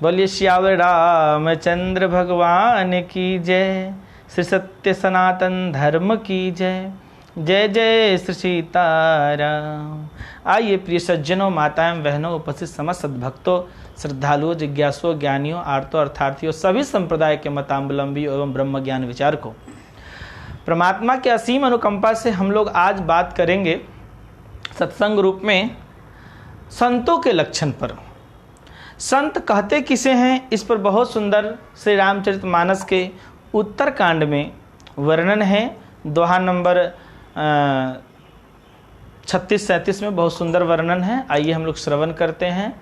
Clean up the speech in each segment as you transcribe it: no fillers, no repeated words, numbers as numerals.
बोलिए श्यावर रामचंद्र भगवान की जय। श्री सत्य सनातन धर्म की जय। जय जय श्री सीताराम। आइए प्रिय सज्जनों, माताएं, बहनों, उपस्थित समस्त सद्भक्तों, श्रद्धालुओं, जिज्ञासुओं, ज्ञानियों, आर्तों, अर्थार्थियों, सभी संप्रदाय के मतावलंबी एवं ब्रह्म ज्ञान विचारकों, परमात्मा के असीम अनुकंपा से हम लोग आज बात करेंगे सत्संग रूप में संतों के लक्षण पर। संत कहते किसे हैं, इस पर बहुत सुंदर श्री रामचरितमानस के उत्तरकांड में वर्णन है। दोहा नंबर 36-37 में बहुत सुंदर वर्णन है। आइए हम लोग श्रवण करते हैं।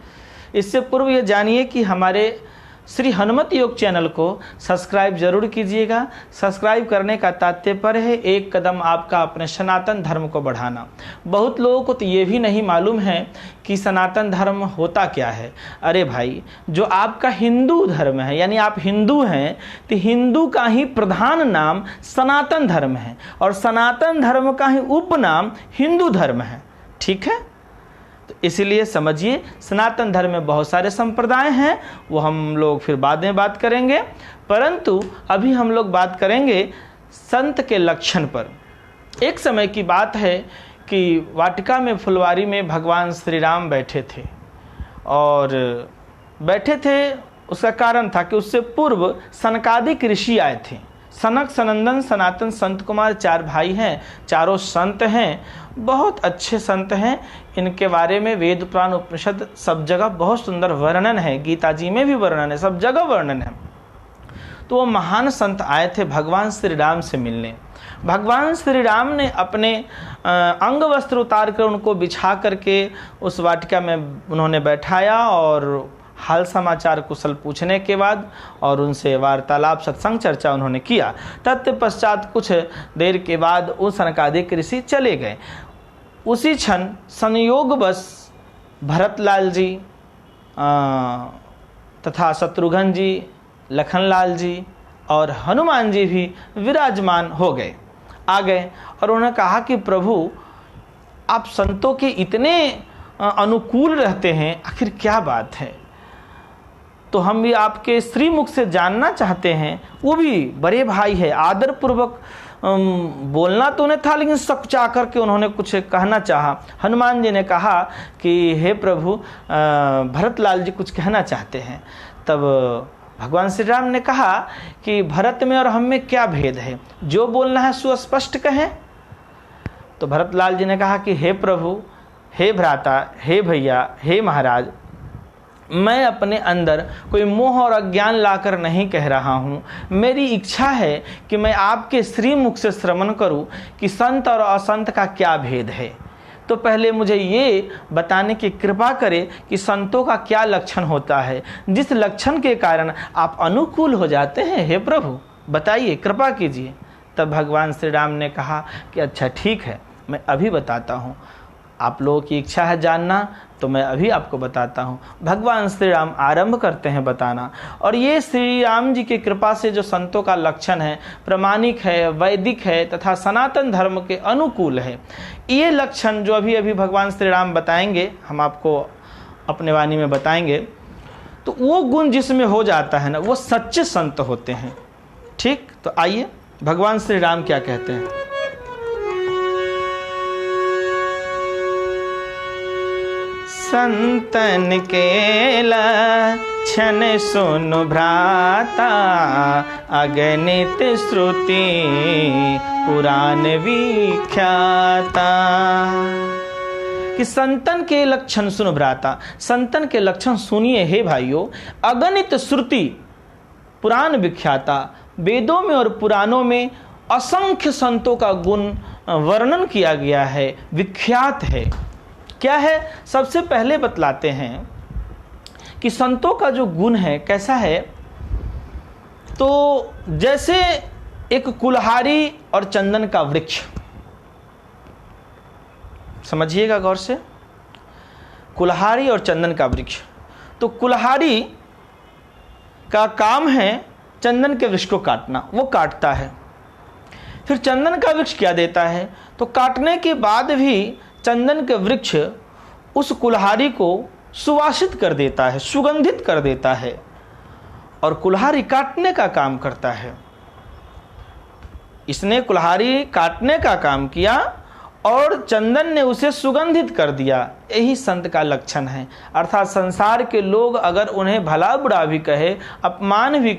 इससे पूर्व ये जानिए कि हमारे श्री हनुमत योग चैनल को सब्सक्राइब जरूर कीजिएगा। सब्सक्राइब करने का तात्पर्य है एक कदम आपका अपने सनातन धर्म को बढ़ाना। बहुत लोगों को तो ये भी नहीं मालूम है कि सनातन धर्म होता क्या है। अरे भाई, जो आपका हिंदू धर्म है, यानी आप हिंदू हैं, तो हिंदू का ही प्रधान नाम सनातन धर्म है और सनातन धर्म का ही उपनाम हिंदू धर्म है। ठीक है, तो इसलिए समझिए, सनातन धर्म में बहुत सारे संप्रदाय हैं, वो हम लोग फिर बाद में बात करेंगे, परंतु अभी हम लोग बात करेंगे संत के लक्षण पर। एक समय की बात है कि वाटिका में, फुलवारी में भगवान श्री राम बैठे थे और बैठे थे, उसका कारण था कि उससे पूर्व सनकादिक ऋषि आए थे। सनक, सनंदन, सनातन, संत कुमार 4 भाई हैं, चारों संत हैं, बहुत अच्छे संत हैं। इनके बारे में वेद पुराण उपनिषद सब जगह बहुत सुंदर वर्णन है, गीता जी में भी वर्णन है, सब जगह वर्णन है। तो वो महान संत आए थे भगवान श्री राम से मिलने। भगवान श्री राम ने अपने अंग वस्त्र उतार कर उनको बिछा करके उस वाटिका में उन्होंने बैठाया और हाल समाचार कुशल पूछने के बाद और उनसे वार्तालाप, सत्संग, चर्चा उन्होंने किया। तत्पश्चात कुछ देर के बाद उस सनकादिक ऋषि चले गए। उसी क्षण संयोगवश भरतलाल जी तथा शत्रुघ्न जी, लखनलाल जी और हनुमान जी भी विराजमान हो गए, आ गए और उन्होंने कहा कि प्रभु, आप संतों के इतने अनुकूल रहते हैं, आखिर क्या बात है? तो हम भी आपके श्रीमुख से जानना चाहते हैं। वो भी बड़े भाई है, आदर पूर्वक बोलना तो उन्हें था, लेकिन सकुचा करके उन्होंने कुछ कहना चाहा। हनुमान जी ने कहा कि हे प्रभु, भरतलाल जी कुछ कहना चाहते हैं। तब भगवान श्री राम ने कहा कि भरत में और हम में क्या भेद है, जो बोलना है सुस्पष्ट कहें। तो भरतलाल जी ने कहा कि हे प्रभु, हे भ्राता, हे भैया, हे महाराज, मैं अपने अंदर कोई मोह और अज्ञान लाकर नहीं कह रहा हूँ। मेरी इच्छा है कि मैं आपके श्रीमुख से श्रवण करूँ कि संत और असंत का क्या भेद है। तो पहले मुझे ये बताने की कृपा करें कि संतों का क्या लक्षण होता है, जिस लक्षण के कारण आप अनुकूल हो जाते हैं। हे प्रभु, बताइए, कृपा कीजिए। तब भगवान श्री राम ने कहा कि अच्छा ठीक है, मैं अभी बताता हूँ। आप लोगों की इच्छा है जानना, तो मैं अभी आपको बताता हूँ। भगवान श्री राम आरंभ करते हैं बताना। और ये श्री राम जी की कृपा से जो संतों का लक्षण है, प्रामाणिक है, वैदिक है तथा सनातन धर्म के अनुकूल है। ये लक्षण जो अभी अभी भगवान श्री राम बताएंगे, हम आपको अपने वाणी में बताएंगे, तो वो गुण जिसमें हो जाता है ना, वो सच्चे संत होते हैं। ठीक, तो आइए भगवान श्री राम क्या कहते हैं। संतन के लक्षण सुनु भ्राता, अगणित श्रुति पुराण विख्याता। कि संतन के लक्षण सुनु भ्राता, संतन के लक्षण सुनिए हे भाइयों। अगणित श्रुति पुराण विख्याता, वेदों में और पुराणों में असंख्य संतों का गुण वर्णन किया गया है, विख्यात है। क्या है, सबसे पहले बतलाते हैं कि संतों का जो गुण है कैसा है। तो जैसे एक कुल्हाड़ी और चंदन का वृक्ष, समझिएगा गौर से, कुल्हाड़ी और चंदन का वृक्ष। तो कुल्हाड़ी का काम है चंदन के वृक्ष को काटना, वो काटता है। फिर चंदन का वृक्ष क्या देता है, तो काटने के बाद भी चंदन के वृक्ष उस कुल्हाड़ी को सुवासित कर देता है, सुगंधित कर देता है, और कुल्हाड़ी काटने का काम करता है। इसने कुल्हाड़ी काटने का काम किया और चंदन ने उसे सुगंधित कर दिया। यही संत का लक्षण है। अर्थात संसार के लोग अगर उन्हें भला बुरा भी कहे, अपमान भी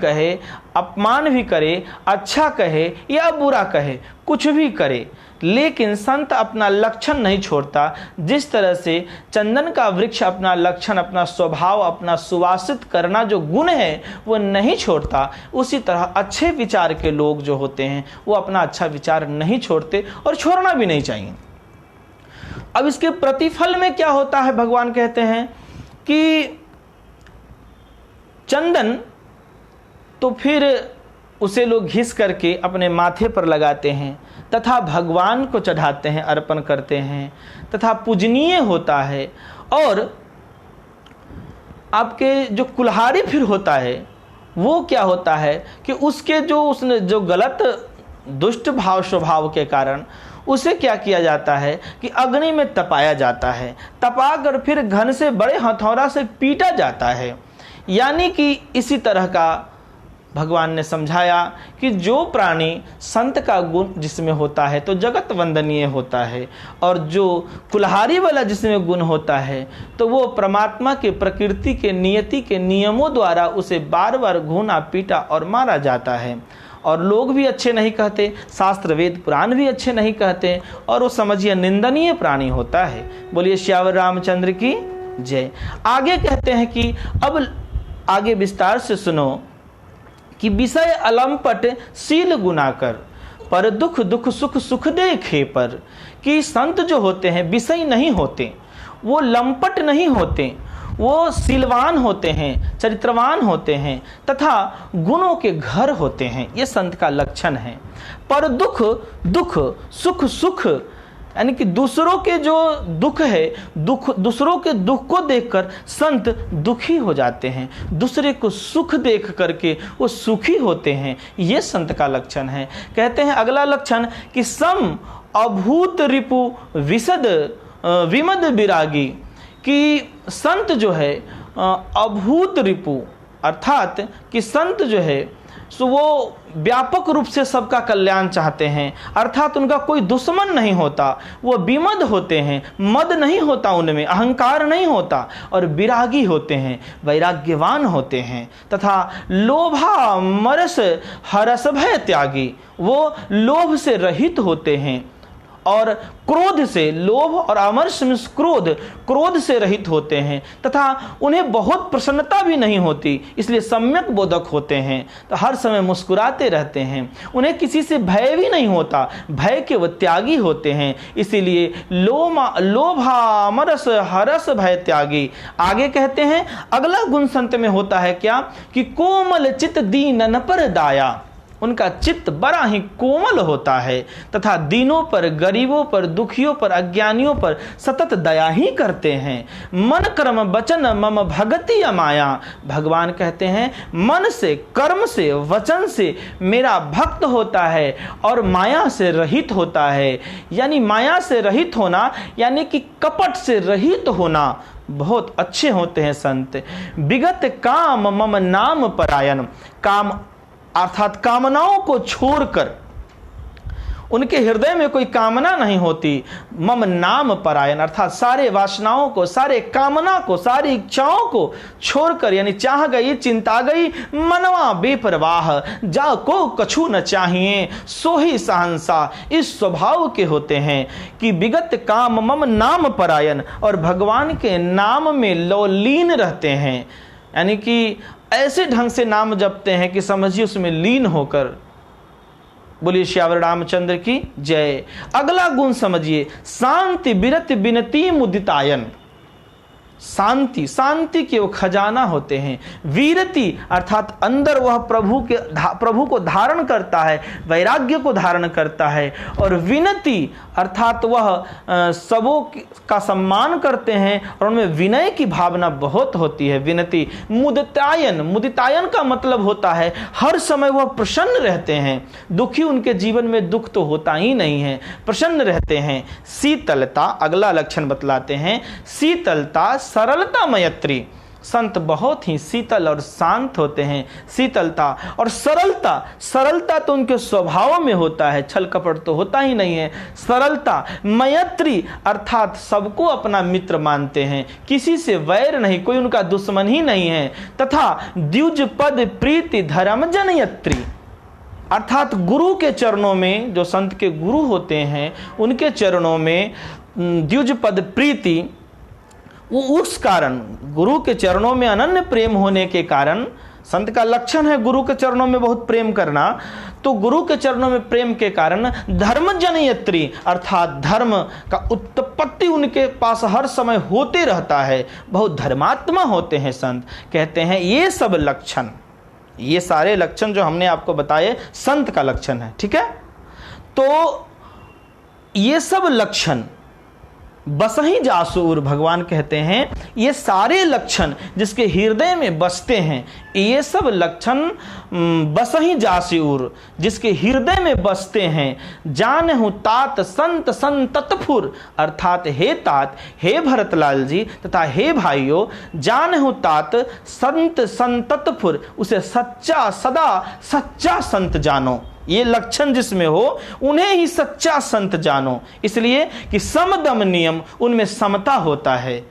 करे, अच्छा कहे या बुरा कहे, कुछ भी करे, लेकिन संत अपना लक्षण नहीं छोड़ता। जिस तरह से चंदन का वृक्ष अपना लक्षण, अपना स्वभाव, अपना सुवासित करना जो गुण है वो नहीं छोड़ता, उसी तरह अच्छे विचार के लोग जो होते हैं वो अपना अच्छा विचार नहीं छोड़ते और छोड़ना भी नहीं चाहिए। अब इसके प्रतिफल में क्या होता है, भगवान कहते हैं कि चंदन तो फिर उसे लोग घिस करके अपने माथे पर लगाते हैं तथा भगवान को चढ़ाते हैं, अर्पण करते हैं, तथा पूजनीय होता है। और आपके जो कुल्हाड़ी फिर होता है वो क्या होता है कि उसके उसने जो गलत दुष्ट भाव स्वभाव के कारण उसे क्या किया जाता है कि अग्नि में तपाया जाता है, तपाकर फिर घन से बड़े हथौड़ा से पीटा जाता है। यानी कि इसी तरह का भगवान ने समझाया कि जो प्राणी संत का गुण जिसमें होता है तो जगत वंदनीय होता है, और जो कुल्हाड़ी वाला जिसमें गुण होता है तो वो परमात्मा के प्रकृति के नियति के नियमों द्वारा उसे बार बार घूना पीटा और मारा जाता है। और लोग भी अच्छे नहीं कहते, शास्त्र वेद पुराण भी अच्छे नहीं कहते, और वो समझिए निंदनीय प्राणी होता है। बोलिए श्यावर रामचंद्र की जय। आगे कहते हैं कि अब आगे विस्तार से सुनो कि विषय अलंपट शील गुना कर, पर दुख दुख सुख सुख देखे पर। कि संत जो होते हैं विषय नहीं होते, वो लंपट नहीं होते, वो शीलवान होते हैं, चरित्रवान होते हैं, तथा गुणों के घर होते हैं। ये संत का लक्षण है। पर दुख दुख सुख सुख, यानी कि दूसरों के जो दुख है, दूसरों के दुख को देखकर संत दुखी हो जाते हैं, दूसरे को सुख देख करके वो सुखी होते हैं। ये संत का लक्षण है। कहते हैं अगला लक्षण कि सम अभूत रिपु विशद विमद विरागी। कि संत जो है अभूत रिपु, अर्थात कि संत जो है सो वो व्यापक रूप से सबका कल्याण चाहते हैं, अर्थात उनका कोई दुश्मन नहीं होता। वो विमद होते हैं, मद नहीं होता उनमें, अहंकार नहीं होता, और विरागी होते हैं, वैराग्यवान होते हैं, तथा लोभा मरस हरस भय त्यागी। वो लोभ से रहित होते हैं और क्रोध से, लोभ और अमर्ष में क्रोध से रहित होते हैं, तथा उन्हें बहुत प्रसन्नता भी नहीं होती, इसलिए सम्यक बोधक होते हैं, तो हर समय मुस्कुराते रहते हैं। उन्हें किसी से भय भी नहीं होता, भय के वो त्यागी होते हैं, इसीलिए लोभा अमरस हरस भय त्यागी। आगे कहते हैं अगला गुण संत में होता है क्या कि कोमल चित दीनन पर दाया। उनका चित्त बड़ा ही कोमल होता है, तथा दीनों पर, गरीबों पर, दुखियों पर, अज्ञानियों पर सतत दया ही करते हैं। मन कर्म वचन मम भगति अमाया। भगवान कहते हैं मन से, कर्म से, वचन से मेरा भक्त होता है और माया से रहित होता है। यानी माया से रहित होना यानी कि कपट से रहित होना। बहुत अच्छे होते हैं संत। विगत काम मम नाम परायण। काम अर्थात कामनाओं को छोड़कर, उनके हृदय में कोई कामना नहीं होती। मम नाम परायण, अर्थात सारे वासनाओं को, सारे कामना को, सारी इच्छाओं को छोड़कर, यानी चाह गई चिंता गई मनवा बेपरवाह, जा को कछु न चाहिए सो ही सहंसा। इस स्वभाव के होते हैं कि विगत काम मम नाम परायण, और भगवान के नाम में लीन रहते हैं। यानी कि ऐसे ढंग से नाम जपते हैं कि समझिए उसमें लीन होकर। बोलिए श्यावर रामचंद्र की जय। अगला गुण समझिए, शांति विरत विनती मुदितायन। शांति, शांति के वो खजाना होते हैं। वीरति अर्थात अंदर वह प्रभु को धारण करता है, वैराग्य को धारण करता है। और विनती अर्थात वह सबों का सम्मान करते हैं और उनमें विनय की भावना बहुत होती है। विनती। मुदितायन, मुदितायन का मतलब होता है हर समय वह प्रसन्न रहते हैं, दुखी उनके जीवन में दुख तो होता ही नहीं है, प्रसन्न रहते हैं। शीतलता, अगला लक्षण बतलाते हैं, शीतलता सरलता मयत्री। संत बहुत ही शीतल और शांत होते हैं। शीतलता और सरलता, सरलता तो उनके स्वभाव में होता है, छल कपट तो होता ही नहीं है। सरलता, मैत्री अर्थात सबको अपना मित्र मानते हैं, किसी से वैर नहीं, कोई उनका दुश्मन ही नहीं है। तथा द्विज पद प्रीति धर्म जनयत्री अर्थात गुरु के चरणों में, जो संत के गुरु होते हैं उनके चरणों में द्विज पद प्रीति, वो उस कारण गुरु के चरणों में अनन्य प्रेम होने के कारण, संत का लक्षण है गुरु के चरणों में बहुत प्रेम करना, तो गुरु के चरणों में प्रेम के कारण धर्म जनयत्री अर्थात धर्म का उत्पत्ति उनके पास हर समय होते रहता है, बहुत धर्मात्मा होते हैं संत। कहते हैं ये सब लक्षण, ये सारे लक्षण जो हमने आपको बताए संत का लक्षण है, ठीक है। तो ये सब लक्षण बसही जासूर, भगवान कहते हैं ये सारे लक्षण जिसके हृदय में बसते हैं, ये सब लक्षण बसही जासूर जिसके हृदय में बसते हैं। जानहु तात संत संततफुर अर्थात हे तात, हे भरतलाल जी तथा हे भाइयों, जानहु तात संत संततफुर, उसे सच्चा सदा सच्चा संत जानो। ये लक्षण जिसमें हो उन्हें ही सच्चा संत जानो, इसलिए कि समदम नियम, उनमें समता होता है,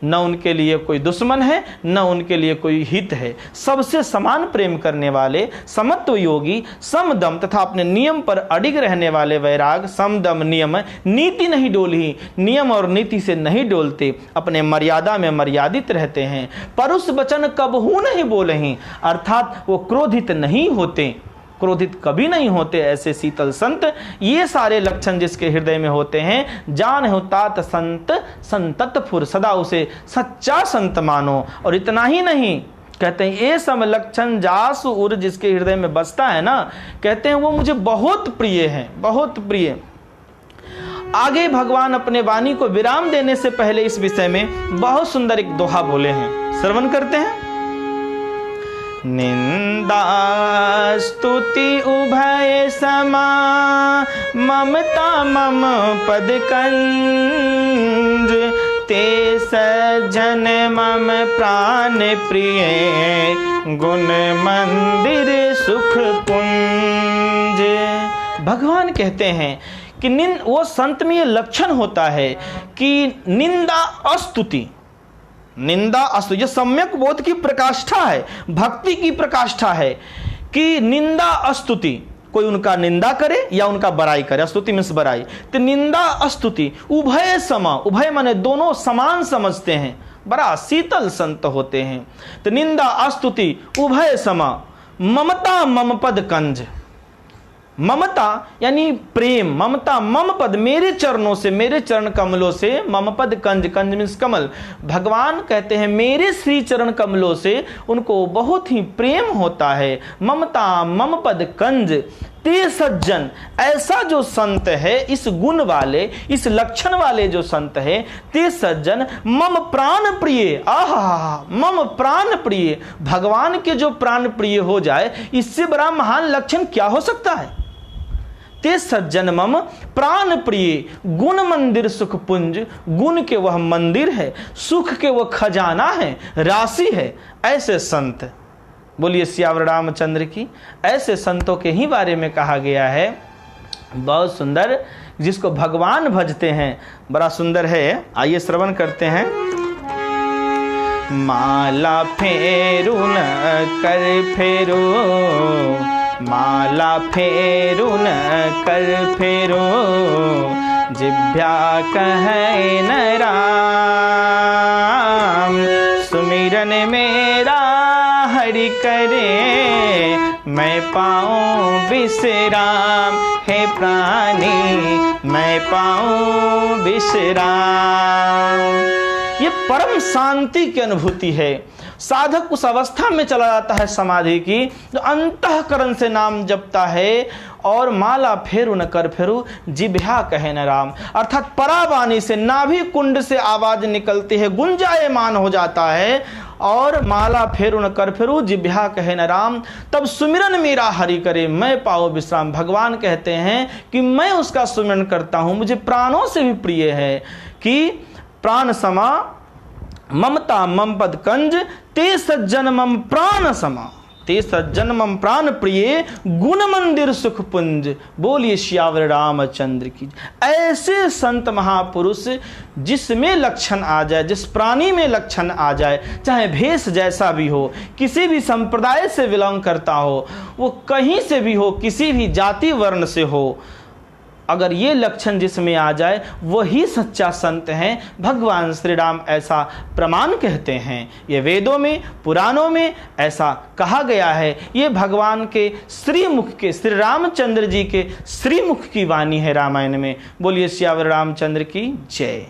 न उनके लिए कोई दुश्मन है न उनके लिए कोई हित है। सबसे समान प्रेम करने वाले, समत्व योगी, समदम तथा अपने नियम पर अडिग रहने वाले वैराग, समदम नियम, नीति नहीं डोली, नियम और नीति से नहीं डोलते, अपने मर्यादा में मर्यादित रहते हैं। परुष वचन कबहू नहीं बोलहीं अर्थात वो क्रोधित नहीं होते, क्रोधित कभी नहीं होते ऐसे शीतल संत। ये सारे लक्षण जिसके हृदय में होते हैं, जान हो तात संत संततफुर, सदा उसे सच्चा संत मानो। और इतना ही नहीं, कहते हैं ये सब लक्षण जासु उर जिसके हृदय में बसता है ना, कहते हैं वो मुझे बहुत प्रिय है, बहुत प्रिय। आगे भगवान अपने वाणी को विराम देने से पहले इस विषय में बहुत सुंदर एक दोहा बोले हैं, श्रवण करते हैं। निंदा स्तुति उभय समा, ममता मम पद कंज, ते सज्जन मम प्राण प्रिय, गुण मंदिर सुख पुंज। भगवान कहते हैं कि वो संत में ये लक्षण होता है कि निंदा अस्तुति, निंदा अस्तुति, यह सम्यक बोध की प्रकाष्ठा है, भक्ति की प्रकाष्ठा है कि निंदा अस्तुति, कोई उनका निंदा करे या उनका बड़ाई करे, स्तुति मीन्स बड़ाई, तो निंदा अस्तुति उभय समा, उभय माने दोनों समान समझते हैं, बड़ा शीतल संत होते हैं। तो निंदा अस्तुति उभय समा, ममता मम पद कंज, ममता यानी प्रेम, ममता मम पद मेरे चरणों से, मेरे चरण कमलों से, मम पद कंज, कंज मीन्स कमल, भगवान कहते हैं मेरे श्री चरण कमलों से उनको बहुत ही प्रेम होता है। ममता मम पद कंज, ते सज्जन, ऐसा जो संत है, इस गुण वाले, इस लक्षण वाले जो संत है, ते सज्जन मम प्राण प्रिय, आहा मम प्राण प्रिय, भगवान के जो प्राण प्रिय हो जाए, इससे बड़ा महान लक्षण क्या हो सकता है। ते सज्जन मम प्राण प्रिय, गुण मंदिर सुख पुंज, गुण के वह मंदिर है, सुख के वह खजाना है, राशि है, ऐसे संत। बोलिए सियावर रामचंद्र की। ऐसे संतों के ही बारे में कहा गया है, बहुत सुंदर, जिसको भगवान भजते हैं, बड़ा सुंदर है। आइए श्रवण करते हैं। माला फेरू न कर फेरू, माला फेरू न कर फेरू, जिभ्या कहे न राम, सुमिरन मेरा हरि करे, मैं पाऊं विश्राम, हे प्राणी मैं पाऊं विश्राम। ये परम शांति की अनुभूति है। साधक उस अवस्था में चला जाता है समाधि की, जो अंतःकरण से नाम जपता है, और माला फेरू न कर फेरू, जिभ्या कहे न राम, अर्थात परावाणी से, नाभि कुंड से आवाज निकलती है, गुंजायमान हो जाता है, और माला फेरू न कर फेरू, जिभ्या कहे न राम, तब सुमिरन मेरा हरि करे, मैं पाऊं विश्राम। भगवान कहते हैं कि मैं उसका सुमिरन करता हूं, मुझे प्राणों से भी प्रिय है, कि प्राण समा ममता मम पद कंज ते सज्जन मम प्राण समा, ते सज्जन मम प्राण प्रिय गुण मंदिर सुख पुंज। बोलिए श्यावर रामचंद्र की। ऐसे संत महापुरुष जिसमें लक्षण आ जाए, जिस प्राणी में लक्षण आ जाए, चाहे भेष जैसा भी हो, किसी भी संप्रदाय से बिलोंग करता हो, वो कहीं से भी हो, किसी भी जाति वर्ण से हो, अगर ये लक्षण जिसमें आ जाए वही सच्चा संत हैं। भगवान श्री राम ऐसा प्रमाण कहते हैं। ये वेदों में, पुराणों में ऐसा कहा गया है। ये भगवान के श्रीमुख के, श्री रामचंद्र जी के श्रीमुख की वाणी है रामायण में। बोलिए श्यावर रामचंद्र की जय।